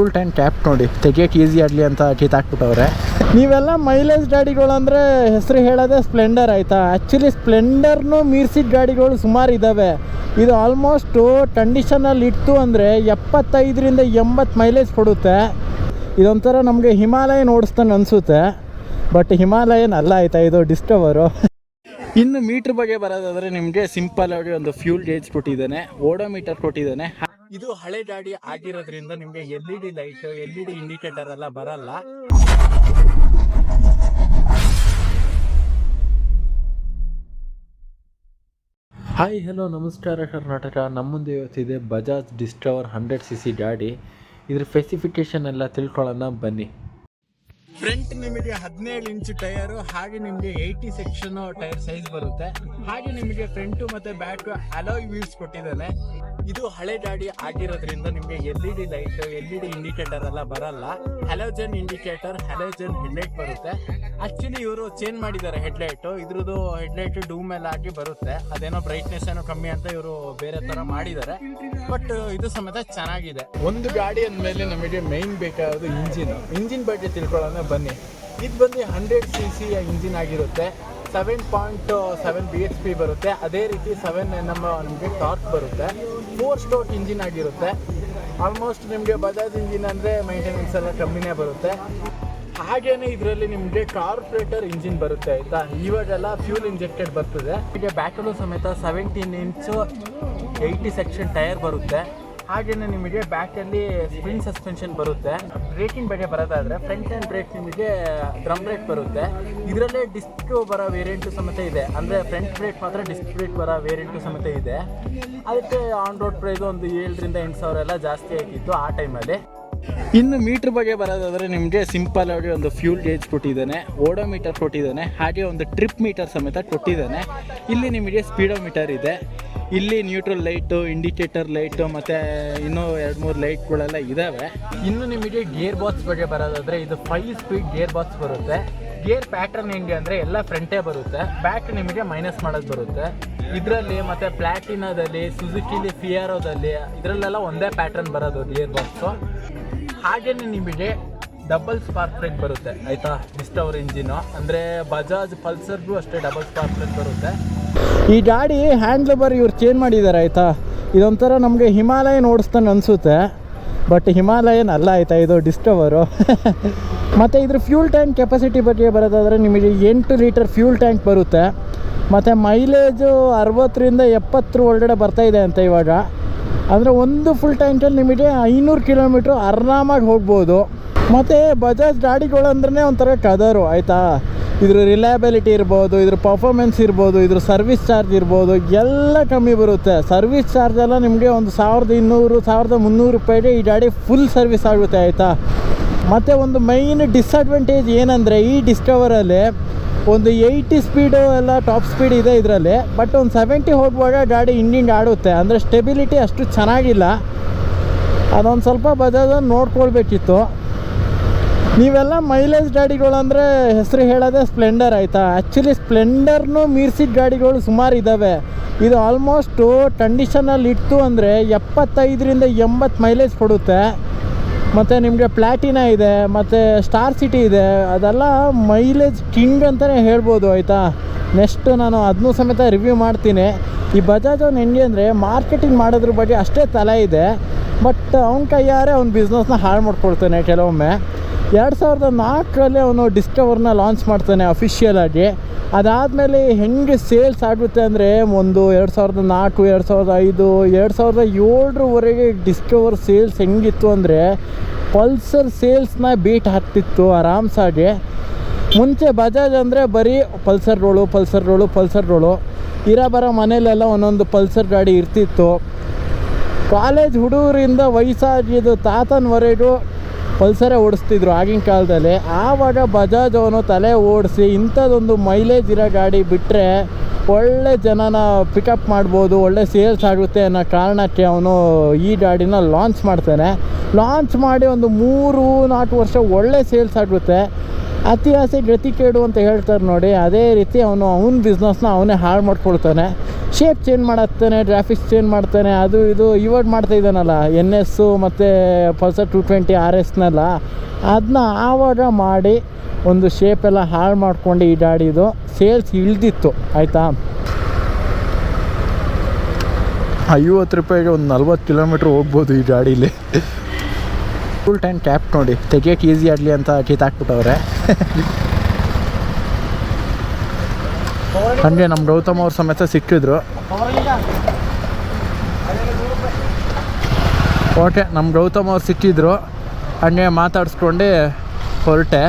Full tank cap ನೋಡಿ ತೆಗಿಯೋಕೆ easy ಆಗಲಿ ಅಂತ ಕಿತ್ತಾಕ್ಬಿಟ್ಟವ್ರೆ. ನೀವೆಲ್ಲ ಮೈಲೇಜ್ ಗಾಡಿಗಳು ಅಂದರೆ ಹೆಸರು ಹೇಳೋದೇ ಸ್ಪ್ಲೆಂಡರ್ ಆಯಿತಾ. ಆ್ಯಕ್ಚುಲಿ ಸ್ಪ್ಲೆಂಡರ್ನು ಮೀರ್ಸಿದ ಗಾಡಿಗಳು ಸುಮಾರು ಇದ್ದಾವೆ. ಇದು ಆಲ್ಮೋಸ್ಟು ಕಂಡೀಷನಲ್ಲಿ ಇತ್ತು ಅಂದರೆ 75ರಿಂದ 80 ಮೈಲೇಜ್ ಕೊಡುತ್ತೆ. ಇದೊಂಥರ ನಮಗೆ ಹಿಮಾಲಯನ್ ಓಡಿಸ್ದಂಗೆ ಅನಿಸುತ್ತೆ, ಬಟ್ ಹಿಮಾಲಯನ್ ಅಲ್ಲ ಆಯಿತಾ, ಇದು ಡಿಸ್ಕವರು. ಇನ್ನು ಮೀಟ್ರ್ ಬಗ್ಗೆ ಬರೋದಾದರೆ ನಿಮಗೆ ಸಿಂಪಲ್ ಆಗಿ ಒಂದು ಫ್ಯೂಲ್ ಗೇಜ್ ಕೊಟ್ಟಿದ್ದಾನೆ, ಓಡೋಮೀಟರ್ ಕೊಟ್ಟಿದ್ದಾನೆ. ಇದು ಹಳೆ ಗಾಡಿ ಆಗಿರೋದ್ರಿಂದ ನಿಮಗೆ LED ಲೈಟ್, LED ಇಂಡಿಕೇಟರ್ ಎಲ್ಲ ಬರಲ್ಲ. ಹಾಯ್ ಹಲೋ ನಮಸ್ಕಾರ ಕರ್ನಾಟಕ. ನಮ್ಮ ಮುಂದೆ ಇವತ್ತಿದೆ ಬಜಾಜ್ ಡಿಸ್ಕವರ್ 100cc ಗಾಡಿ. ಇದ್ರ ಸ್ಪೆಸಿಫಿಕೇಶನ್ ಎಲ್ಲ ತಿಳ್ಕೊಳ್ಳೋಣ ಬನ್ನಿ. ಫ್ರಂಟ್ ನಿಮಗೆ 17 ಇಂಚ್ ಟೈರು, ಹಾಗೆ ನಿಮಗೆ 80 ಸೆಕ್ಷನ್ ಟೈರ್ ಸೈಜ್ ಬರುತ್ತೆ. ಹಾಗೆ ನಿಮಗೆ ಫ್ರಂಟು ಮತ್ತೆ ಬ್ಯಾಕ್ ಅಲಾಯ್ ವೀಲ್ಸ್ ಕೊಟ್ಟಿದ್ದಾನೆ. ಇದು ಹಳೆ ಗಾಡಿ ಆಗಿರೋದ್ರಿಂದ ನಿಮಗೆ LED ಲೈಟ್, LED ಇಂಡಿಕೇಟರ್ ಎಲ್ಲ ಬರಲ್ಲ. ಹ್ಯಾಲೋಜನ್ ಇಂಡಿಕೇಟರ್, ಹ್ಯಾಲೋಜನ್ ಹೆಡ್ಲೈಟ್ ಬರುತ್ತೆ. ಆಕ್ಚುಲಿ ಇವರು ಚೇಂಜ್ ಮಾಡಿದ್ದಾರೆ ಹೆಡ್ಲೈಟ್. ಇದ್ರದ್ದು ಹೆಡ್ಲೈಟ್ ಡೂಮ್ ಎಲ್ಲ ಆಗಿ ಬರುತ್ತೆ. ಅದೇನೋ ಬ್ರೈಟ್ನೆಸ್ ಏನೋ ಕಮ್ಮಿ ಅಂತ ಇವರು ಬೇರೆ ತರ ಮಾಡಿದ್ದಾರೆ, ಬಟ್ ಇದು ಸಮೇತ ಚೆನ್ನಾಗಿದೆ. ಒಂದು ಗಾಡಿ ಅಂದಮೇಲೆ ನಮಗೆ ಮೈನ್ ಬೇಕಾಗೋದು ಇಂಜಿನ್ ಬಗ್ಗೆ ತಿಳ್ಕೊಳ್ಳೋಣ ಬನ್ನಿ. ಇದು ಬಂದು 100cc ಇಂಜಿನ್ ಆಗಿರುತ್ತೆ. 7.7 bhp ಬರುತ್ತೆ. ಅದೇ ರೀತಿ 7 Nm ನಮಗೆ ಟಾರ್ಕ್ ಬರುತ್ತೆ. 4 ಸ್ಟ್ರೋಕ್ ಇಂಜಿನ್ ಆಗಿರುತ್ತೆ. ಆಲ್ಮೋಸ್ಟ್ ನಿಮಗೆ ಬಜಾಜ್ ಇಂಜಿನ್ ಅಂದರೆ ಮೈಂಟೆನೆನ್ಸ್ ಎಲ್ಲ ಕಮ್ಮಿನೇ ಬರುತ್ತೆ. ಹಾಗೇನೆ ಇದರಲ್ಲಿ ನಿಮಗೆ ಕಾರ್ಪೊರೇಟರ್ ಇಂಜಿನ್ ಬರುತ್ತೆ ಆಯಿತಾ. ಇವಾಗೆಲ್ಲ ಫ್ಯೂಲ್ ಇಂಜೆಕ್ಟೆಡ್ ಬರ್ತದೆ. ಈಗ ಬ್ಯಾಕಲ್ಲೂ ಸಮೇತ 17 ಇಂಚು 80 ಸೆಕ್ಷನ್ ಟೈರ್ ಬರುತ್ತೆ. ಹಾಗೆಯೇ ನಿಮಗೆ ಬ್ಯಾಕಲ್ಲಿ ಸ್ಪ್ರಿಂಗ್ ಸಸ್ಪೆನ್ಷನ್ ಬರುತ್ತೆ. ಬ್ರೇಕಿಂಗ್ ಬಗ್ಗೆ ಬರೋದಾದರೆ ಫ್ರಂಟ್ ಹ್ಯಾಂಡ್ ಬ್ರೇಕ್ ನಿಮಗೆ ಡ್ರಮ್ ಬ್ರೇಕ್ ಬರುತ್ತೆ. ಇದರಲ್ಲೇ ಡಿಸ್ಕ್ ಬರೋ ವೇರಿಯಂಟು ಸಮೇತ ಇದೆ. ಅಂದರೆ ಫ್ರಂಟ್ ಬ್ರೇಕ್ ಮಾತ್ರ ಡಿಸ್ಕ್ ಬ್ರೇಕ್ ಬರೋ ವೇರಿಯಂಟು ಸಮೇತ ಇದೆ. ಅದಕ್ಕೆ ಆನ್ ರೋಡ್ ಪ್ರೈಸ್ ಒಂದು 7,000ರಿಂದ 8,000 ಎಲ್ಲ ಜಾಸ್ತಿ ಆಗಿತ್ತು ಆ ಟೈಮಲ್ಲಿ. ಇನ್ನು ಮೀಟ್ರ್ ಬಗ್ಗೆ ಬರೋದಾದರೆ ನಿಮಗೆ ಸಿಂಪಲ್ ಆಗಿ ಒಂದು ಫ್ಯೂಲ್ ಗೇಜ್ ಕೊಟ್ಟಿದ್ದಾನೆ, ಓಡೋಮೀಟರ್ ಕೊಟ್ಟಿದ್ದಾನೆ, ಹಾಗೆ ಒಂದು ಟ್ರಿಪ್ ಮೀಟರ್ ಸಮೇತ ಕೊಟ್ಟಿದ್ದಾನೆ. ಇಲ್ಲಿ ನಿಮಗೆ ಸ್ಪೀಡೋಮೀಟರ್ ಇದೆ. ಇಲ್ಲಿ ನ್ಯೂಟ್ರಲ್ ಲೈಟು, ಇಂಡಿಕೇಟರ್ ಲೈಟು ಮತ್ತು ಇನ್ನೂ 2-3 ಲೈಟ್ಗಳೆಲ್ಲ ಇದ್ದಾವೆ. ಇನ್ನು ನಿಮಗೆ ಗೇರ್ ಬಾಕ್ಸ್ ಬಗ್ಗೆ ಬರೋದಾದರೆ ಇದು 5 ಸ್ಪೀಡ್ ಗೇರ್ ಬಾಕ್ಸ್ ಬರುತ್ತೆ. ಗೇರ್ ಪ್ಯಾಟರ್ನ್ ಹೆಂಗೆ ಅಂದರೆ ಎಲ್ಲ ಫ್ರಂಟೇ ಬರುತ್ತೆ, ಬ್ಯಾಕ್ ನಿಮಗೆ ಮೈನಸ್ ಮಾಡೋದು ಬರುತ್ತೆ. ಇದರಲ್ಲಿ ಮತ್ತು ಪ್ಲಾಟಿನಾದಲ್ಲಿ, ಸುಜುಕಿಲಿ, ಫಿಯಾರೋದಲ್ಲಿ ಇದರಲ್ಲೆಲ್ಲ ಒಂದೇ ಪ್ಯಾಟರ್ನ್ ಬರೋದು ಗೇರ್ ಬಾಕ್ಸು. ಹಾಗೆಯೇ ನಿಮಗೆ ಡಬಲ್ ಸ್ಪಾರ್ಕ್ ಬ್ರೇಕ್ ಬರುತ್ತೆ ಆಯಿತಾ. ಡಿಸ್ಕವರ್ ಇಂಜಿನು ಅಂದರೆ ಬಜಾಜ್ ಪಲ್ಸರ್ಗೂ ಅಷ್ಟೇ ಡಬಲ್ ಸ್ಪಾರ್ಕ್ ಬ್ರೇಕ್ ಬರುತ್ತೆ. ಈ ಗಾಡಿ ಹ್ಯಾಂಡ್ಲಬರ್ ಇವ್ರು ಚೇಂಜ್ ಮಾಡಿದ್ದಾರೆ ಆಯಿತಾ. ಇದೊಂಥರ ನಮಗೆ ಹಿಮಾಲಯನ್ ಓಡಿಸ್ದಂಗೆ ಅನಿಸುತ್ತೆ, ಬಟ್ ಹಿಮಾಲಯನ್ ಅಲ್ಲ ಆಯಿತಾ, ಇದು ಡಿಸ್ಕವರು. ಮತ್ತು ಇದ್ರ ಫ್ಯೂಲ್ ಟ್ಯಾಂಕ್ ಕೆಪಾಸಿಟಿ ಬಗ್ಗೆ ಬರೋದಾದರೆ ನಿಮಗೆ 8 ಲೀಟರ್ ಫ್ಯೂಲ್ ಟ್ಯಾಂಕ್ ಬರುತ್ತೆ. ಮತ್ತು ಮೈಲೇಜು 60ರಿಂದ 70 ಒಳಗಡೆ ಬರ್ತಾಯಿದೆ ಅಂತ ಇವಾಗ. ಅಂದರೆ ಒಂದು ಫುಲ್ ಟ್ಯಾಂಕಲ್ಲಿ ನಿಮಗೆ 500 ಕಿಲೋಮೀಟ್ರ್ ಆರಾಮಾಗಿ ಹೋಗ್ಬೋದು. ಮತ್ತು ಬಜಾಜ್ ಗಾಡಿಗಳು ಅಂದ್ರೆ ಒಂಥರ ಕದರು ಆಯಿತಾ. ಇದ್ರ ರಿಲಯಬಿಲಿಟಿ ಇರ್ಬೋದು, ಇದ್ರ ಪರ್ಫಾರ್ಮೆನ್ಸ್ ಇರ್ಬೋದು, ಇದ್ರ ಸರ್ವಿಸ್ ಚಾರ್ಜ್ ಇರ್ಬೋದು, ಎಲ್ಲ ಕಮ್ಮಿ ಬರುತ್ತೆ. ಸರ್ವಿಸ್ ಚಾರ್ಜ್ ಎಲ್ಲ ನಿಮಗೆ ಒಂದು 1,200-1,300 ರೂಪಾಯಿಗೆ ಈ ಗಾಡಿ ಫುಲ್ ಸರ್ವಿಸ್ ಆಗುತ್ತೆ ಆಯಿತಾ. ಮತ್ತು ಒಂದು ಮೈನ್ ಡಿಸ್ಅಡ್ವಾಂಟೇಜ್ ಏನಂದರೆ ಈ ಡಿಸ್ಕವರಲ್ಲಿ ಒಂದು 80 ಸ್ಪೀಡು ಎಲ್ಲ ಟಾಪ್ ಸ್ಪೀಡ್ ಇದೆ ಇದರಲ್ಲಿ, ಬಟ್ ಒಂದು 70 ಹೋಗುವಾಗ ಗಾಡಿ ಹಿಂಗೆ ಆಡುತ್ತೆ. ಅಂದರೆ ಸ್ಟೆಬಿಲಿಟಿ ಅಷ್ಟು ಚೆನ್ನಾಗಿಲ್ಲ. ಅದೊಂದು ಸ್ವಲ್ಪ ಬಜಾಜನ್ನು ನೋಡ್ಕೊಳ್ಬೇಕಿತ್ತು. ನೀವೆಲ್ಲ ಮೈಲೇಜ್ ಗಾಡಿಗಳು ಅಂದರೆ ಹೆಸರು ಹೇಳೋದೇ ಸ್ಪ್ಲೆಂಡರ್ ಆಯಿತಾ. ಆ್ಯಕ್ಚುಲಿ ಸ್ಪ್ಲೆಂಡರ್ನು ಮೀರ್ಸಿದ ಗಾಡಿಗಳು ಸುಮಾರು ಇದ್ದಾವೆ. ಇದು ಆಲ್ಮೋಸ್ಟು ಕಂಡೀಷನಲ್ಲಿ ಇತ್ತು ಅಂದರೆ 75ರಿಂದ 80 ಮೈಲೇಜ್ ಕೊಡುತ್ತೆ. ಮತ್ತು ನಿಮಗೆ ಪ್ಲ್ಯಾಟಿನಾ ಇದೆ, ಮತ್ತು ಸ್ಟಾರ್ ಸಿಟಿ ಇದೆ. ಅದೆಲ್ಲ ಮೈಲೇಜ್ ಕಿಂಗ್ ಅಂತಲೇ ಹೇಳ್ಬೋದು ಆಯಿತಾ. ನೆಕ್ಸ್ಟ್ ನಾನು ಅದನ್ನೂ ಸಮೇತ ರಿವ್ಯೂ ಮಾಡ್ತೀನಿ. ಈ ಬಜಾಜ್ ಅವ್ನು ಹೆಂಗೆ ಅಂದರೆ ಮಾರ್ಕೆಟಿಂಗ್ ಮಾಡೋದ್ರ ಬಗ್ಗೆ ಅಷ್ಟೇ ತಲೆ ಇದೆ, ಬಟ್ ಅವ್ನ ಕೈಯಾರೆ ಅವ್ನ ಬಿಸ್ನೆಸ್ನ ಹಾಳು ಮಾಡ್ಕೊಳ್ತಾನೆ ಕೆಲವೊಮ್ಮೆ. 2004ರಲ್ಲಿ ಅವನು ಡಿಸ್ಕವರ್ನ ಲಾಂಚ್ ಮಾಡ್ತಾನೆ ಅಫಿಷಿಯಲಾಗಿ. ಅದಾದಮೇಲೆ ಹೆಂಗೆ ಸೇಲ್ಸ್ ಆಗುತ್ತೆ ಅಂದರೆ ಒಂದು 2004, 2005, 2007ರವರೆಗೆ ಡಿಸ್ಕವರ್ ಸೇಲ್ಸ್ ಹೆಂಗಿತ್ತು ಅಂದರೆ ಪಲ್ಸರ್ ಸೇಲ್ಸ್ನ ಬೀಟ್ ಹಾಕ್ತಿತ್ತು ಆರಾಮ್ಸಾಗಿ. ಮುಂಚೆ ಬಜಾಜ್ ಅಂದರೆ ಬರೀ ಪಲ್ಸರ್ಗಳು ಇರೋ ಬರೋ ಮನೇಲೆಲ್ಲ ಒಂದೊಂದು ಪಲ್ಸರ್ ಗಾಡಿ ಇರ್ತಿತ್ತು. ಕಾಲೇಜ್ ಹುಡುಗರಿಂದ ವಯಸ್ಸಾಗಿದ್ದು ತಾತನವರೆಗೂ ಪಲ್ಸರೇ ಓಡಿಸ್ತಿದ್ರು ಆಗಿನ ಕಾಲದಲ್ಲಿ. ಆವಾಗ ಬಜಾಜ್ ಅವನು ತಲೆ ಓಡಿಸಿ ಇಂಥದ್ದೊಂದು ಮೈಲೇಜ್ ಇರೋ ಗಾಡಿ ಬಿಟ್ಟರೆ ಒಳ್ಳೆ ಜನನ ಪಿಕಪ್ ಮಾಡ್ಬೋದು, ಒಳ್ಳೆ ಸೇಲ್ಸ್ ಆಗುತ್ತೆ ಅನ್ನೋ ಕಾರಣಕ್ಕೆ ಅವನು ಈ ಗಾಡಿನ ಲಾಂಚ್ ಮಾಡ್ತಾನೆ. ಲಾಂಚ್ ಮಾಡಿ ಒಂದು 3-4 ವರ್ಷ ಒಳ್ಳೆ ಸೇಲ್ಸ್ ಆಗುತ್ತೆ. ಅತಿ ಆಸೆ ಗತಿ ಕೇಡು ಅಂತ ಹೇಳ್ತಾರೆ ನೋಡಿ, ಅದೇ ರೀತಿ ಅವನ ಬಿಸ್ನೆಸ್ನ ಅವನೇ ಹಾಳು ಮಾಡ್ಕೊಳ್ತಾನೆ. ಶೇಪ್ ಚೇಂಜ್ ಮಾಡತ್ತಾನೆ, ಗ್ರಾಫಿಕ್ಸ್ ಚೇಂಜ್ ಮಾಡ್ತಾನೆ, ಅದು ಇದು ಇವಾಗ ಮಾಡ್ತಾ ಇದ್ದಾನಲ್ಲ NS ಮತ್ತು ಪಲ್ಸರ್ 220 RSನೆಲ್ಲ, ಅದನ್ನ ಆವಾಗ ಮಾಡಿ ಒಂದು ಶೇಪೆಲ್ಲ ಹಾಳು ಮಾಡ್ಕೊಂಡು ಈ ಗಾಡಿದು ಸೇಲ್ಸ್ ಇಳಿದಿತ್ತು ಆಯಿತಾ. 50 ರೂಪಾಯಿಗೆ ಒಂದು 40 ಕಿಲೋಮೀಟ್ರ್ ಹೋಗ್ಬೋದು ಈ ಗಾಡೀಲಿ. ಫುಲ್ ಟೈಮ್ ಕ್ಯಾಪ್ ನೋಡಿ ತೆಗಿಯೋಕ್ಕೆ ಈಸಿ ಆಗಲಿ ಅಂತ ಕಿತ್ತಾಕ್ಬಿಟ್ಟವ್ರೆ. ಹಾಗೆ ನಮ್ಮ ಗೌತಮ್ ಅವ್ರ ಸಮೇತ ಸಿಕ್ಕಿದ್ರು. ಓಕೆ, ನಮ್ಮ ಗೌತಮ್ ಅವ್ರು ಸಿಕ್ಕಿದ್ರು, ಹಾಗೆ ಮಾತಾಡಿಸ್ಕೊಂಡು ಹೊರಟೆ.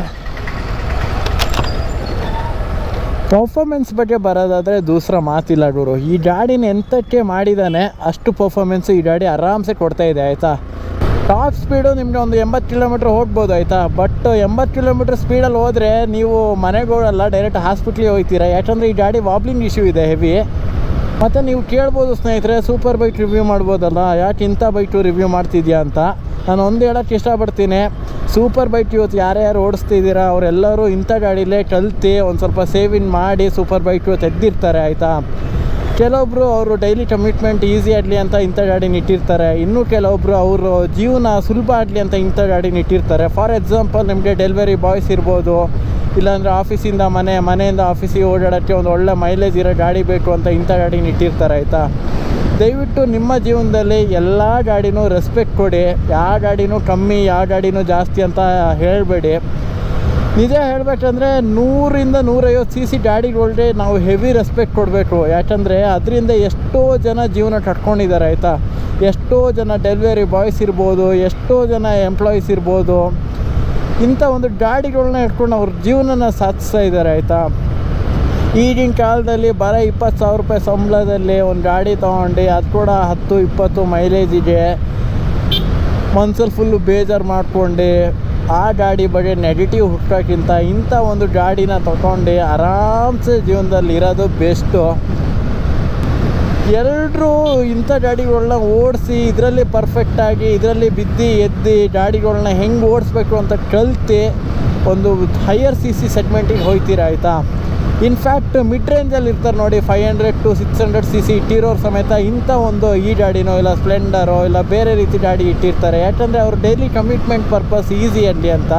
ಪರ್ಫಾಮೆನ್ಸ್ ಬಗ್ಗೆ ಬರೋದಾದರೆ ದೂಸರ ಮಾತಿಲ್ಲ ಗುರು. ಈ ಗಾಡಿನ ಎಂಥಕ್ಕೆ ಮಾಡಿದ್ದಾನೆ ಅಷ್ಟು ಪರ್ಫಾಮೆನ್ಸು ಈ ಗಾಡಿ ಆರಾಮ್ಸೆ ಕೊಡ್ತಾಯಿದೆ ಆಯಿತಾ. ಟಾಪ್ ಸ್ಪೀಡು ನಿಮಗೆ ಒಂದು 80 ಕಿಲೋಮೀಟ್ರ್ ಹೋಗ್ಬೋದು ಆಯಿತಾ. ಬಟ್ 80 ಕಿಲೋಮೀಟ್ರ್ ಸ್ಪೀಡಲ್ಲಿ ಹೋದರೆ ನೀವು ಮನೆಗೆ ಹೋಗಲ್ಲ, ಡೈರೆಕ್ಟ್ ಹಾಸ್ಪಿಟ್ಲಿಗೆ ಹೋಗ್ತೀರಾ. ಯಾಕಂದರೆ ಈ ಗಾಡಿ ವಾಬ್ಲಿಂಗ್ ಇಶ್ಯೂ ಇದೆ ಹೆವಿ. ಮತ್ತು ನೀವು ಕೇಳ್ಬೋದು ಸ್ನೇಹಿತರೆ, ಸೂಪರ್ ಬೈಕ್ ರಿವ್ಯೂ ಮಾಡ್ಬೋದಲ್ಲ, ಯಾಕೆ ಇಂಥ ಬೈಕು ರಿವ್ಯೂ ಮಾಡ್ತಿದ್ಯಾ ಅಂತ. ನಾನು ಒಂದು ಹೇಳೋಕ್ಕೆ ಇಷ್ಟಪಡ್ತೀನಿ, ಸೂಪರ್ ಬೈಕ್ ಇವತ್ತು ಯಾರ್ಯಾರು ಓಡಿಸ್ತಿದ್ದೀರಾ ಅವರೆಲ್ಲರೂ ಇಂಥ ಗಾಡಿಲೇ ಕಲ್ತು ಒಂದು ಸ್ವಲ್ಪ ಸೇವಿಂಗ್ ಮಾಡಿ ಸೂಪರ್ ಬೈಕು ತೆಗೆದಿರ್ತಾರೆ ಆಯಿತಾ. ಕೆಲವೊಬ್ಬರು ಅವರು ಡೈಲಿ ಕಮಿಟ್ಮೆಂಟ್ ಈಸಿ ಆಗಲಿ ಅಂತ ಇಂಥ ಗಾಡಿನ ಇಟ್ಟಿರ್ತಾರೆ. ಇನ್ನೂ ಕೆಲವೊಬ್ಬರು ಅವರು ಜೀವನ ಸುಲಭ ಆಗಲಿ ಅಂತ ಇಂಥ ಗಾಡಿನ ಇಟ್ಟಿರ್ತಾರೆ. ಫಾರ್ ಎಕ್ಸಾಂಪಲ್, ನಿಮಗೆ ಡೆಲಿವರಿ ಬಾಯ್ಸ್ ಇರ್ಬೋದು, ಇಲ್ಲಾಂದರೆ ಆಫೀಸಿಂದ ಮನೆಯಿಂದ ಆಫೀಸಿಗೆ ಓಡಾಡೋಕ್ಕೆ ಒಂದು ಒಳ್ಳೆ ಮೈಲೇಜ್ ಇರೋ ಗಾಡಿ ಬೇಕು ಅಂತ ಇಂಥ ಗಾಡಿನ ಇಟ್ಟಿರ್ತಾರೆ ಆಯಿತಾ. ದಯವಿಟ್ಟು ನಿಮ್ಮ ಜೀವನದಲ್ಲಿ ಎಲ್ಲ ಗಾಡಿನೂ ರೆಸ್ಪೆಕ್ಟ್ ಕೊಡಿ. ಯಾವ ಗಾಡಿನೂ ಕಮ್ಮಿ, ಯಾವ ಗಾಡಿನೂ ಜಾಸ್ತಿ ಅಂತ ಹೇಳಬೇಡಿ. ನಿಜ ಹೇಳಬೇಕಂದ್ರೆ 100ರಿಂದ 150 CC ಗಾಡಿಗಳಿಗೆ ನಾವು ಹೆವಿ ರೆಸ್ಪೆಕ್ಟ್ ಕೊಡಬೇಕು. ಯಾಕಂದರೆ ಅದರಿಂದ ಎಷ್ಟೋ ಜನ ಜೀವನ ಕಟ್ಕೊಂಡಿದ್ದಾರೆ ಆಯಿತಾ. ಎಷ್ಟೋ ಜನ ಡೆಲಿವರಿ ಬಾಯ್ಸ್ ಇರ್ಬೋದು, ಎಷ್ಟೋ ಜನ ಎಂಪ್ಲಾಯೀಸ್ ಇರ್ಬೋದು, ಇಂಥ ಒಂದು ಗಾಡಿಗಳನ್ನ ಇಟ್ಕೊಂಡು ಅವ್ರ ಜೀವನನ ಸಾಧಿಸ್ತಾ ಇದ್ದಾರೆ ಆಯಿತಾ. ಈಗಿನ ಕಾಲದಲ್ಲಿ ಬರೋ 20,000 ರೂಪಾಯಿ ಸಂಬಳದಲ್ಲಿ ಒಂದು ಗಾಡಿ ತೊಗೊಂಡು ಅದು ಕೂಡ 10-20 ಮೈಲೇಜಿಗೆ ಮನ್ಸಲ್ಲಿ ಫುಲ್ಲು ಬೇಜಾರು ಮಾಡ್ಕೊಂಡು ಆ ಗಾಡಿ ಬಗ್ಗೆ ನೆಗೆಟಿವ್ ಹುಟ್ಟೋಕ್ಕಿಂತ ಇಂಥ ಒಂದು ಗಾಡಿನ ತೊಗೊಂಡು ಆರಾಮ್ಸೆ ಜೀವನದಲ್ಲಿ ಇರೋದು ಬೆಸ್ಟು. ಎಲ್ಲರೂ ಇಂಥ ಗಾಡಿಗಳನ್ನ ಓಡಿಸಿ ಇದರಲ್ಲಿ ಪರ್ಫೆಕ್ಟಾಗಿ ಇದರಲ್ಲಿ ಬಿದ್ದು ಎದ್ದು ಗಾಡಿಗಳನ್ನ ಹೆಂಗೆ ಓಡಿಸ್ಬೇಕು ಅಂತ ಕಲಿತು ಒಂದು ಹೈಯರ್ CC ಸೆಗ್ಮೆಂಟಿಗೆ ಹೋಗ್ತೀರ ಆಯಿತಾ. ಇನ್ಫ್ಯಾಕ್ಟ್ ಮಿಡ್ ರೇಂಜಲ್ಲಿ ಇರ್ತಾರೆ ನೋಡಿ, 500 to 600 CC ಇಟ್ಟಿರೋರು ಸಮೇತ ಇಂಥ ಒಂದು ಈ ಗಾಡಿನೋ ಇಲ್ಲ ಸ್ಪ್ಲೆಂಡರೋ ಇಲ್ಲ ಬೇರೆ ರೀತಿ ಗಾಡಿ ಇಟ್ಟಿರ್ತಾರೆ. ಯಾಕಂದರೆ ಅವ್ರ ಡೈಲಿ ಕಮಿಟ್ಮೆಂಟ್ ಪರ್ಪಸ್ ಈಸಿ ಆಗಲಿ ಅಂತ.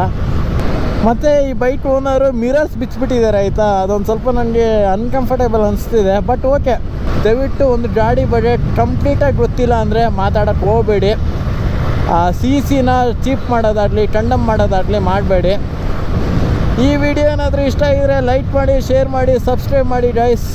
ಮತ್ತು ಈ ಬೈಕ್ ಓನರು ಮಿರರ್ಸ್ ಬಿಚ್ಚಿಬಿಟ್ಟಿದ್ದಾರೆ ಆಯಿತಾ. ಅದೊಂದು ಸ್ವಲ್ಪ ನನಗೆ ಅನ್ಕಂಫರ್ಟೇಬಲ್ ಅನಿಸ್ತಿದೆ. ಬಟ್ ಓಕೆ, ದಯವಿಟ್ಟು ಒಂದು ಗಾಡಿ ಬಗ್ಗೆ ಕಂಪ್ಲೀಟಾಗಿ ಗೊತ್ತಿಲ್ಲ ಅಂದರೆ ಮಾತಾಡೋಕ್ಕೆ ಹೋಗಬೇಡಿ. CCನ ಚೀಪ್ ಮಾಡೋದಾಗಲಿ ಕಂಡಮ್ ಮಾಡೋದಾಗಲಿ ಮಾಡಬೇಡಿ. ಈ ವಿಡಿಯೋ ಏನಾದರೂ ಇಷ್ಟ ಆಗಿದ್ರೆ ಲೈಕ್ ಮಾಡಿ, ಶೇರ್ ಮಾಡಿ, ಸಬ್ಸ್ಕ್ರೈಬ್ ಮಾಡಿ ಗೈಸ್.